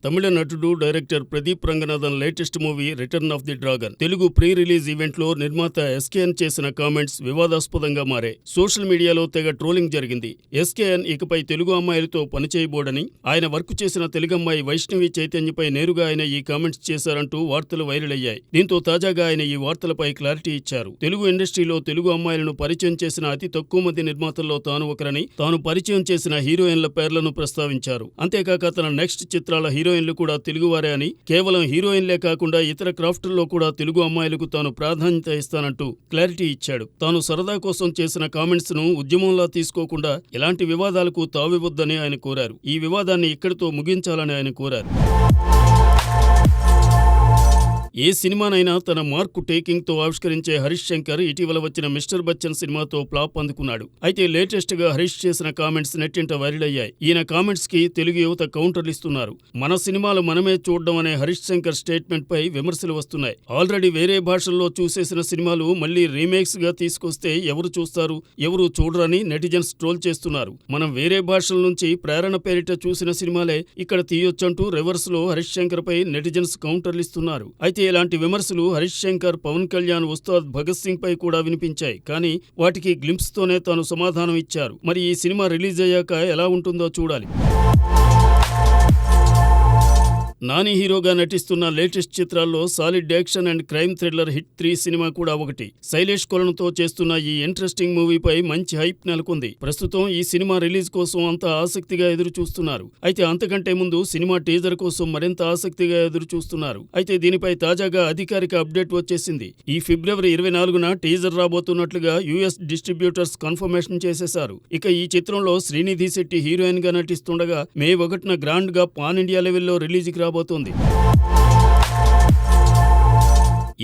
తమిళ నటుడు, director Pradeep Ranganathan latest movie return of the dragon Telugu pre release event లో నిర్మాత SKN చేసిన కామెంట్స్ వివాదాస్పదంగా మారాయి. సోషల్ మీడియాలో తెగ ట్రోలింగ్ జరిగింది. ఎస్కేఎన్ ఇకపై తెలుగు అమ్మాయిలతో పనిచేయబోడని, ఆయన వర్క్ చేసిన తెలుగమ్మాయి వైష్ణవి చైతన్యపై నేరుగా ఆయన ఈ కామెంట్స్ చేశారంటూ వార్తలు వైరల్ అయ్యాయి. దీంతో తాజాగా ఆయన ఈ వార్తలపై క్లారిటీ ఇచ్చారు. తెలుగు ఇండస్ట్రీలో తెలుగు అమ్మాయిలను పరిచయం చేసిన అతి తక్కువ మంది నిర్మాతల్లో తాను ఒకరని, తాను పరిచయం చేసిన హీరోయిన్ల పేర్లను ప్రస్తావించారు. అంతేకాక తన నెక్స్ట్ చిత్రాల హీరోయిన్లు కూడా తెలుగువారే అని, కేవలం హీరోయిన్లే కాకుండా ఇతర క్రాఫ్టుల్లో కూడా తెలుగు అమ్మాయిలకు తాను ప్రాధాన్యత ఇస్తానంటూ క్లారిటీ ఇచ్చాడు. తాను సరదా కోసం చేసిన కామెంట్స్ ను ఉద్యమంలా తీసుకోకుండా ఎలాంటి వివాదాలకు తావివద్దని ఆయన కోరారు. ఈ వివాదాన్ని ఇక్కడితో ముగించాలని ఆయన కోరారు. ఏ సినిమానైనా తన మార్కు టేకింగ్ తో ఆవిష్కరించే హరీష్ శంకర్ ఇటీవల వచ్చిన మిస్టర్ బచ్చన్ సినిమాతో ఫ్లాప్ అందుకున్నాడు. అయితే లేటెస్ట్ గా హరీష్ చేసిన కామెంట్స్ నెట్టింట వైరల్ అయ్యాయి. ఈయన కామెంట్స్ కి తెలుగు యువత కౌంటర్లు ఇస్తున్నారు. మన సినిమాలు మనమే చూడడం అనే హరీష్ శంకర్ స్టేట్మెంట్ పై విమర్శలు వస్తున్నాయి. ఆల్రెడీ వేరే భాషల్లో చూసేసిన సినిమాలు మళ్లీ రీమేక్స్ గా తీసుకొస్తే ఎవరు చూస్తారు, ఎవరు చూడరని నెటిజన్స్ ట్రోల్ చేస్తున్నారు. మనం వేరే భాషల నుంచి ప్రేరణ పేరిట చూసిన సినిమాలే ఇక్కడ తీయొచ్చంటూ రివర్స్ లో హరీష్ శంకర్ పై నెటిజన్స్ కౌంటర్లు ఇస్తున్నారు. అయితే ఇలాంటి విమర్శలు హరీష్ శంకర్, పవన్ కళ్యాణ్, ఉస్తాద్ భగత్ సింగ్ పై కూడా వినిపించాయి. కానీ వాటికి గ్లింప్స్ తోనే తాను సమాధానం ఇచ్చారు. మరి ఈ సినిమా రిలీజ్ అయ్యాక ఎలా ఉంటుందో చూడాలి. నాని హీరోగా నటిస్తున్న లేటెస్ట్ చిత్రాల్లో solid action and crime thriller hit 3 cinema కూడా ఒకటి. శైలేష్ కొలనుతో చేస్తున్న ఈ ఇంట్రెస్టింగ్ మూవీపై మంచి హైప్ నెలకొంది. ప్రస్తుతం ఈ సినిమా రిలీజ్ కోసం అంతా ఆసక్తిగా ఎదురు చూస్తున్నారు. అయితే అంతకంటే ముందు సినిమా టీజర్ కోసం మరింత ఆసక్తిగా ఎదురు చూస్తున్నారు. అయితే దీనిపై తాజాగా అధికారిక అప్డేట్ వచ్చేసింది. ఈ ఫిబ్రవరి 24న టీజర్ రాబోతున్నట్లుగా యుఎస్ డిస్ట్రిబ్యూటర్స్ కన్ఫర్మేషన్ చేసేశారు. ఇక ఈ చిత్రంలో శ్రీనిధి శెట్టి హీరోయిన్ గా నటిస్తుండగా మే 1న గ్రాండ్ గా పాన్ ఇండియా లెవెల్లో రిలీజ్కి రాబోతోంది.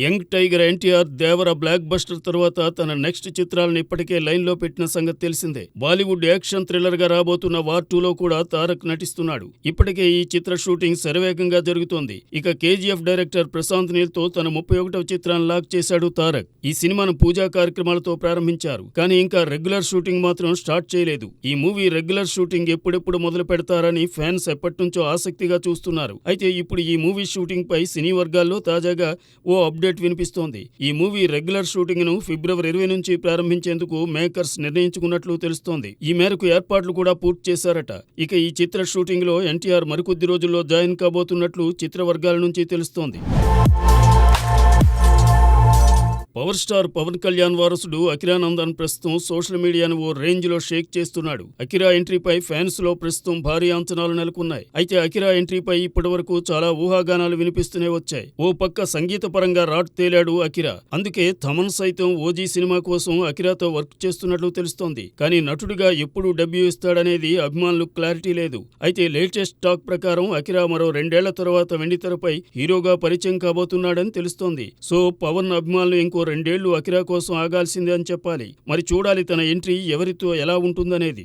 యంగ్ టైగర్ ఎన్టీఆర్ దేవర బ్లాక్ బస్టర్ తరువాత తన నెక్స్ట్ చిత్రాలను ఇప్పటికే లైన్లో పెట్టిన సంగతి తెలిసిందే. బాలీవుడ్ యాక్షన్ థ్రిల్లర్ గా రాబోతున్న వార్ 2లో కూడా తారక్ నటిస్తున్నాడు. ఇప్పటికే ఈ చిత్ర షూటింగ్ శరవేగంగా జరుగుతోంది. ఇక కేజీఎఫ్ డైరెక్టర్ ప్రశాంత్ నీల్ తో తన 31వ చిత్రాన్ని లాక్ చేశాడు తారక్. ఈ సినిమాను పూజా కార్యక్రమాలతో ప్రారంభించారు. కానీ ఇంకా రెగ్యులర్ షూటింగ్ మాత్రం స్టార్ట్ చేయలేదు. ఈ మూవీ రెగ్యులర్ షూటింగ్ ఎప్పుడెప్పుడు మొదలు పెడతారని ఫ్యాన్స్ ఎప్పటినుంచో ఆసక్తిగా చూస్తున్నారు. అయితే ఇప్పుడు ఈ మూవీ షూటింగ్ పై సినీ వర్గాల్లో తాజాగా ఓ అప్డేట్ వినిపిస్తోంది. ఈ మూవీ రెగ్యులర్ షూటింగ్ ను ఫిబ్రవరి 20 నుంచి ప్రారంభించేందుకు మేకర్స్ నిర్ణయించుకున్నట్లు తెలుస్తోంది. ఈ మేరకు ఏర్పాట్లు కూడా పూర్తి చేశారట. ఇక ఈ చిత్ర షూటింగ్ లో ఎన్టీఆర్ మరికొద్ది రోజుల్లో జాయిన్ కాబోతున్నట్లు చిత్ర వర్గాల నుంచి తెలుస్తోంది. పవర్ స్టార్ పవన్ కళ్యాణ్ వారసుడు అకిరానందన్ ప్రస్తుతం సోషల్ మీడియాను ఓ రేంజ్ లో షేక్ చేస్తున్నాడు. అకిరా ఎంట్రీపై ఫ్యాన్స్ లో ప్రస్తుతం భారీ అంచనాలు నెలకొన్నాయి. అయితే అకిరా ఎంట్రీపై ఇప్పటి వరకు చాలా ఊహాగానాలు వినిపిస్తూనే వచ్చాయి. ఓ పక్క సంగీత పరంగా రాట్ తేలాడు అకిరా. అందుకే థమన్ సైతం ఓజీ సినిమా కోసం అకిరాతో వర్క్ చేస్తున్నట్లు తెలుస్తోంది. కానీ నటుడిగా ఎప్పుడు డెబ్యూ ఇస్తాడనేది అభిమానులకు క్లారిటీ లేదు. అయితే లేటెస్ట్ టాక్ ప్రకారం అకిరా మరో 2 ఏళ్ల తర్వాత వెండితెరపై హీరోగా పరిచయం కాబోతున్నాడని తెలుస్తోంది. సో పవన్ అభిమానులు ఇంకో 2 ఏళ్లు అకిరా కోసం ఆగాల్సిందే అని చెప్పాలి. మరి చూడాలి తన ఎంట్రీ ఎవరితో ఎలా ఉంటుందనేది.